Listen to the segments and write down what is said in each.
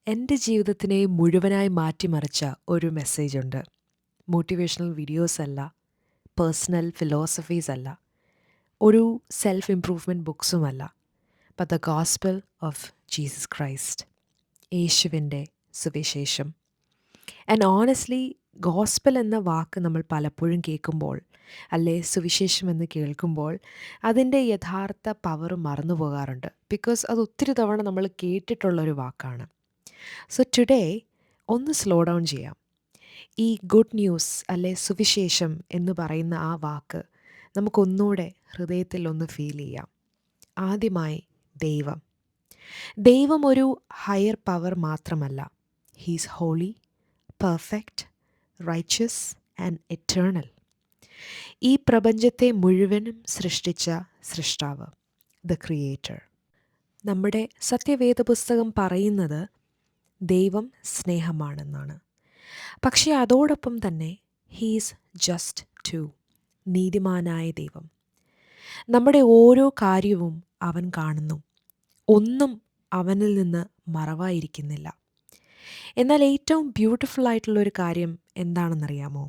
എൻ്റെ ജീവിതത്തിനെ മുഴുവനായി മാറ്റിമറിച്ച ഒരു മെസ്സേജുണ്ട്. മോട്ടിവേഷണൽ വീഡിയോസ് അല്ല, പേഴ്സണൽ ഫിലോസഫീസ് അല്ല, ഒരു സെൽഫ് ഇംപ്രൂവ്മെൻറ്റ് ബുക്സുമല്ല. But the gospel of Jesus Christ, യേശുവിൻ്റെ സുവിശേഷം. ആൻഡ് ഓണസ്റ്റ്ലി, ഗോസ്പൽ എന്ന വാക്ക് നമ്മൾ പലപ്പോഴും കേൾക്കുമ്പോൾ, അല്ലേ സുവിശേഷം എന്ന് കേൾക്കുമ്പോൾ, അതിൻ്റെ യഥാർത്ഥ പവർ മറന്നു പോകാറുണ്ട്. ബിക്കോസ് അത് ഒത്തിരി തവണ നമ്മൾ കേട്ടിട്ടുള്ളൊരു വാക്കാണ്. സോ ടുഡേ ഒന്ന് സ്ലോ ഡൗൺ ചെയ്യാം. ഈ ഗുഡ് ന്യൂസ് അല്ലെ സുവിശേഷം എന്ന് പറയുന്ന ആ വാക്ക് നമുക്കൊന്നുകൂടെ ഹൃദയത്തിൽ ഒന്ന് ഫീൽ ചെയ്യാം. ആദ്യമായി ദൈവം. ദൈവം ഒരു ഹയർ പവർ മാത്രമല്ല. He's holy, perfect, righteous and eternal. ഈ പ്രപഞ്ചത്തെ മുഴുവനും സൃഷ്ടിച്ച സൃഷ്ടാവ്, ദ ക്രിയേറ്റർ. നമ്മുടെ സത്യവേദ പുസ്തകം പറയുന്നത് ദൈവം സ്നേഹമാണെന്നാണ്. പക്ഷേ അതോടൊപ്പം തന്നെ ഹീസ് ജസ്റ്റ് ടു, നീതിമാനായ ദൈവം. നമ്മുടെ ഓരോ കാര്യവും അവൻ കാണുന്നു. ഒന്നും അവനിൽ നിന്ന് മറവായിരിക്കുന്നില്ല. എന്നാൽ ഏറ്റവും ബ്യൂട്ടിഫുൾ ആയിട്ടുള്ളൊരു കാര്യം എന്താണെന്നറിയാമോ?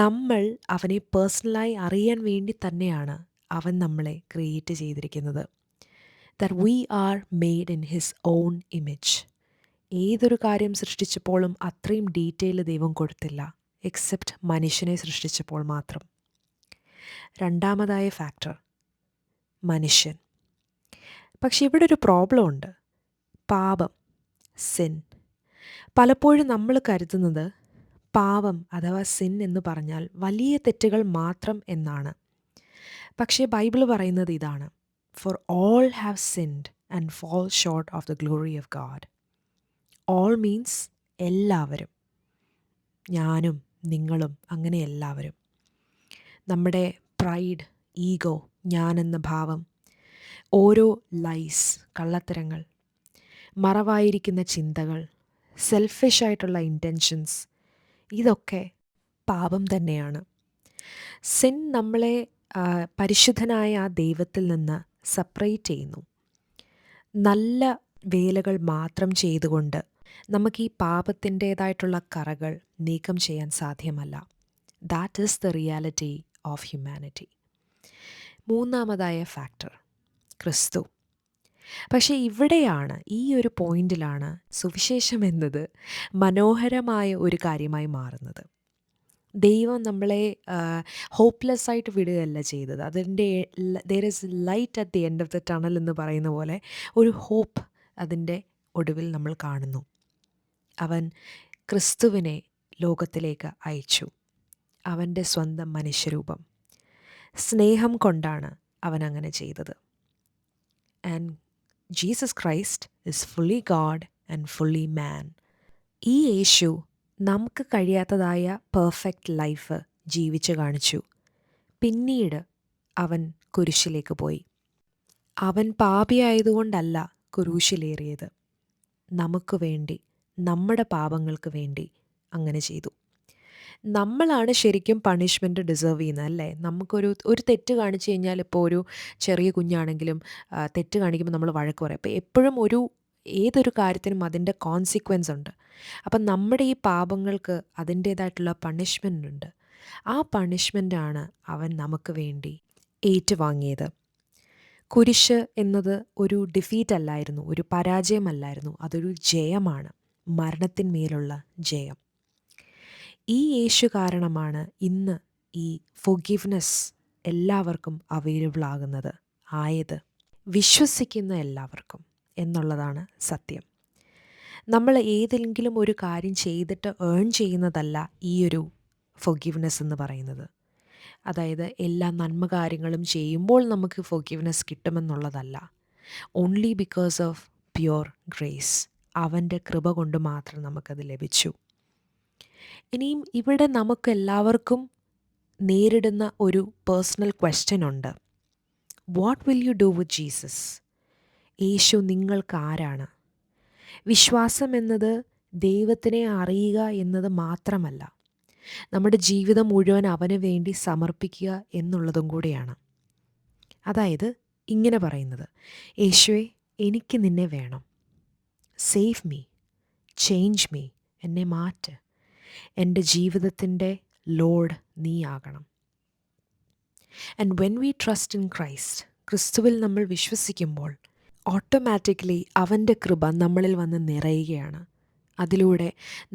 നമ്മൾ അവനെ പേഴ്സണലായി അറിയാൻ വേണ്ടി തന്നെയാണ് അവൻ നമ്മളെ ക്രിയേറ്റ് ചെയ്തിരിക്കുന്നത്. That we are made in his own image. ഏതൊരു കാര്യം സൃഷ്ടിച്ചപ്പോഴും അത്രയും ഡീറ്റെയിൽ ദൈവം കൊടുത്തില്ല, എക്സെപ്റ്റ് മനുഷ്യനെ സൃഷ്ടിച്ചപ്പോൾ മാത്രം. രണ്ടാമതായ ഫാക്ടർ മനുഷ്യൻ. പക്ഷെ ഇവിടെ ഒരു പ്രോബ്ലം ഉണ്ട്. പാപം, സിൻ. പലപ്പോഴും നമ്മൾ കരുതുന്നത് പാപം അഥവാ സിൻ എന്ന് പറഞ്ഞാൽ വലിയ തെറ്റുകൾ മാത്രം എന്നാണ്. പക്ഷേ ബൈബിൾ പറയുന്നത് ഇതാണ്: for all have sinned and fall short of the glory of God. All means എല്ലാവരും, ഞാനും നിങ്ങളും, അങ്ങനെ എല്ലാവരും. നമ്മുടെ പ്രൈഡ്, ഈഗോ, ഞാനെന്ന ഭാവം, ഓരോ ലൈസ്, കള്ളത്തരങ്ങൾ, മറവായിരിക്കുന്ന ചിന്തകൾ, സെൽഫിഷായിട്ടുള്ള ഇൻറ്റൻഷൻസ്, ഇതൊക്കെ പാപം തന്നെയാണ്. സിൻ നമ്മളെ പരിശുദ്ധനായ ആ ദൈവത്തിൽ നിന്ന് സെപ്പറേറ്റ് ചെയ്യുന്നു. നല്ല വേലകൾ മാത്രം ചെയ്തുകൊണ്ട് നമുക്ക് ഈ പാപത്തിൻ്റേതായിട്ടുള്ള കറകൾ നീക്കം ചെയ്യാൻ സാധ്യമല്ല. That is the reality of humanity. മൂന്നാമതായ ഫാക്ടർ ക്രിസ്തു. പക്ഷേ ഇവിടെയാണ്, ഈ ഒരു പോയിന്റിലാണ് സുവിശേഷം എന്നത് മനോഹരമായ ഒരു കാര്യമായി മാറുന്നത്. ദൈവം നമ്മളെ ഹോപ്പ്ലെസ് ആയിട്ട് വിടുകയല്ല ചെയ്തത്. അതിൻ്റെ there is light at the end of the tunnel എന്ന് പറയുന്ന പോലെ ഒരു ഹോപ്പ് അതിൻ്റെ ഒടുവിൽ നമ്മൾ കാണുന്നു. അവൻ ക്രിസ്തുവിനെ ലോകത്തിലേക്ക് അയച്ചു, അവൻ്റെ സ്വന്തം മനുഷ്യരൂപം. സ്നേഹം കൊണ്ടാണ് അവൻ അങ്ങനെ ചെയ്തത്. And Jesus Christ is fully God and fully man. ഈ യേശു നമുക്ക് കഴിയാത്തതായ പെർഫെക്റ്റ് ലൈഫ് ജീവിച്ചു കാണിച്ചു. പിന്നീട് അവൻ കുരിശിലേക്ക് പോയി. അവൻ പാപിയായതുകൊണ്ടല്ല കുരിശിലേറിയത്, നമുക്ക് വേണ്ടി, നമ്മുടെ പാപങ്ങൾക്ക് വേണ്ടി അങ്ങനെ ചെയ്തു. നമ്മളാണ് ശരിക്കും പണിഷ്മെൻറ്റ് ഡിസേർവ് ചെയ്യുന്നത്, അല്ലേ? ഒരു തെറ്റ് കാണിച്ചു കഴിഞ്ഞാൽ, ഇപ്പോൾ ഒരു ചെറിയ കുഞ്ഞാണെങ്കിലും തെറ്റ് കാണിക്കുമ്പോൾ നമ്മൾ വഴക്ക് പറയും. അപ്പോൾ എപ്പോഴും ഏതൊരു കാര്യത്തിനും അതിൻ്റെ കോൺസിക്വൻസ് ഉണ്ട്. അപ്പം നമ്മുടെ ഈ പാപങ്ങൾക്ക് അതിൻ്റേതായിട്ടുള്ള പണിഷ്മെൻ്റ് ഉണ്ട്. ആ പണിഷ്മെൻ്റാണ് അവൻ നമുക്ക് വേണ്ടി ഏറ്റുവാങ്ങിയത്. കുരിശ് എന്നത് ഒരു ഡിഫീറ്റ് അല്ലായിരുന്നു, ഒരു പരാജയമല്ലായിരുന്നു, അതൊരു ജയമാണ്, മരണത്തിന്മേലുള്ള ജയം. ഈ യേശു കാരണമാണ് ഇന്ന് ഈ ഫൊർഗിവ്നെസ് എല്ലാവർക്കും അവൈലബിൾ ആയത്, വിശ്വസിക്കുന്ന എല്ലാവർക്കും എന്നുള്ളതാണ് സത്യം. നമ്മൾ ഏതെങ്കിലും ഒരു കാര്യം ചെയ്തിട്ട് ഏൺ ചെയ്യുന്നതല്ല ഈ ഒരു ഫൊർഗിവ്നെസ് എന്ന് പറയുന്നത്. അതായത് എല്ലാ നന്മ കാര്യങ്ങളും ചെയ്യുമ്പോൾ നമുക്ക് ഫൊർഗിവ്നെസ് കിട്ടുമെന്നുള്ളതല്ല. Only because of pure grace, അവൻ്റെ കൃപ കൊണ്ട് മാത്രം നമുക്കത് ലഭിച്ചു. ഇനിയും ഇവിടെ നമുക്കെല്ലാവർക്കും നേരിടുന്ന ഒരു പേഴ്സണൽ ക്വസ്റ്റ്യൻ ഉണ്ട്. What will you do with Jesus? യേശു നിങ്ങൾക്ക് ആരാണ്? വിശ്വാസം എന്നത് ദൈവത്തിനെ അറിയുക എന്നത് മാത്രമല്ല, നമ്മുടെ ജീവിതം മുഴുവൻ അവന് വേണ്ടി സമർപ്പിക്കുക എന്നുള്ളതും കൂടിയാണ്. അതായത് ഇങ്ങനെ പറയുന്നത്: യേശുവേ, എനിക്ക് നിന്നെ വേണം, സേവ് മീ, ചേഞ്ച് മീ, എന്നെ മാറ്റ്. എൻ്റെ ജീവിതത്തിൻ്റെ ലോഡ് നീ ആകണം. And when we trust in Christ, ക്രിസ്തുവിൽ നമ്മൾ വിശ്വസിക്കുമ്പോൾ ഓട്ടോമാറ്റിക്കലി അവൻ്റെ കൃപ നമ്മളിൽ വന്ന് നിറയുകയാണ്. അതിലൂടെ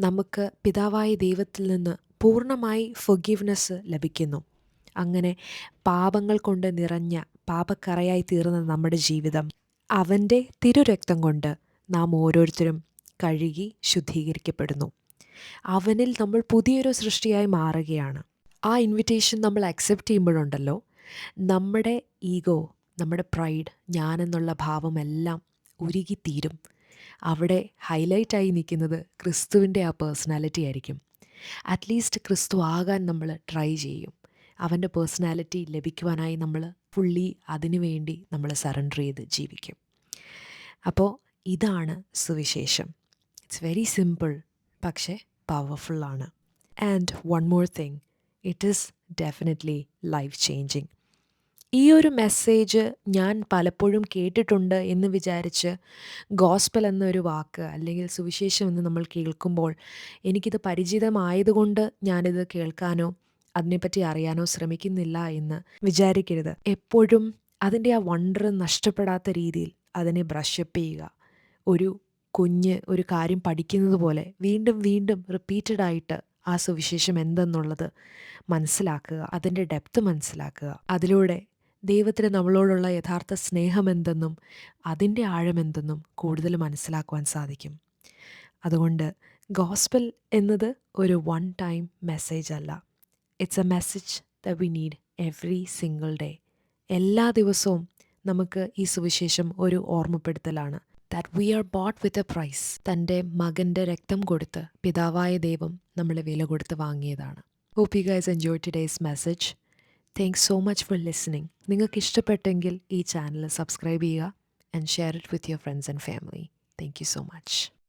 നമുക്ക് പിതാവായ ദൈവത്തിൽ നിന്ന് പൂർണ്ണമായി ഫൊർഗിവ്നെസ് ലഭിക്കുന്നു. അങ്ങനെ പാപങ്ങൾ കൊണ്ട് നിറഞ്ഞ പാപക്കറയായി തീർന്ന നമ്മുടെ ജീവിതം അവൻ്റെ തിരുരക്തം കൊണ്ട് നാം ഓരോരുത്തരും കഴുകി ശുദ്ധീകരിക്കപ്പെടുന്നു. അവനിൽ നമ്മൾ പുതിയൊരു സൃഷ്ടിയായി മാറുകയാണ്. ആ ഇൻവിറ്റേഷൻ നമ്മൾ അക്സെപ്റ്റ് ചെയ്യുമ്പോഴുണ്ടല്ലോ, നമ്മുടെ ഈഗോ, നമ്മുടെ പ്രൈഡ്, ഞാനെന്നുള്ള ഭാവമെല്ലാം ഉരുകിത്തീരും. അവിടെ ഹൈലൈറ്റായി നിൽക്കുന്നത് ക്രിസ്തുവിൻ്റെ ആ പേഴ്സണാലിറ്റി ആയിരിക്കും. അറ്റ്ലീസ്റ്റ് ക്രിസ്തു ആകാൻ നമ്മൾ ട്രൈ ചെയ്യും. അവൻ്റെ പേഴ്സണാലിറ്റി ലഭിക്കുവാനായി നമ്മൾ ഫുള്ളി അതിനു വേണ്ടി നമ്മൾ സറണ്ടർ ചെയ്ത് ജീവിക്കും. അപ്പോൾ ഇതാണ് സുവിശേഷം. ഇറ്റ്സ് വെരി സിമ്പിൾ, പക്ഷേ പവർഫുള്ളാണ്. And one more thing, it is definitely life changing. ഈ ഒരു മെസ്സേജ് ഞാൻ പലപ്പോഴും കേട്ടിട്ടുണ്ട് എന്ന് വിചാരിച്ച് ഗോസ്പൽ എന്നൊരു വാക്ക് അല്ലെങ്കിൽ സുവിശേഷം എന്ന് നമ്മൾ കേൾക്കുമ്പോൾ എനിക്കിത് പരിചിതമായതുകൊണ്ട് ഞാനിത് കേൾക്കാനോ അതിനെപ്പറ്റി അറിയാനോ ശ്രമിക്കുന്നില്ല എന്ന് വിചാരിക്കരുത്. എപ്പോഴും അതിൻ്റെ ആ വണ്ടർ നഷ്ടപ്പെടാത്ത രീതിയിൽ അതിനെ ബ്രഷപ്പ് ചെയ്യുക. ഒരു കുഞ്ഞ് ഒരു കാര്യം പഠിക്കുന്നത് പോലെ വീണ്ടും വീണ്ടും റിപ്പീറ്റഡായിട്ട് ആ സുവിശേഷം എന്തെന്നുള്ളത് മനസ്സിലാക്കുക, അതിൻ്റെ ഡെപ്ത് മനസ്സിലാക്കുക. അതിലൂടെ ദൈവത്തിന് നമ്മളോടുള്ള യഥാർത്ഥ സ്നേഹമെന്തെന്നും അതിൻ്റെ ആഴമെന്തെന്നും കൂടുതൽ മനസ്സിലാക്കുവാൻ സാധിക്കും. അതുകൊണ്ട് ഗോസ്പൽ എന്നത് ഒരു വൺ ടൈം മെസ്സേജ് അല്ല. It's a message that we need every single day. എല്ലാ ദിവസവും നമുക്ക് ഈ സുവിശേഷം ഒരു ഓർമ്മപ്പെടുത്തലാണ്. That we are bought with a price. തൻ്റെ മകൻ്റെ രക്തം കൊടുത്ത് പിതാവായ ദൈവം നമ്മളെ വില കൊടുത്ത് വാങ്ങിയതാണ്. Hope you guys enjoy today's message. Thanks so much for listening. നിങ്ങൾക്ക് ഇഷ്ടപ്പെട്ടെങ്കിൽ ഈ ചാനൽ സബ്സ്ക്രൈബ് ചെയ്യുക and share it with your friends and family. Thank you so much.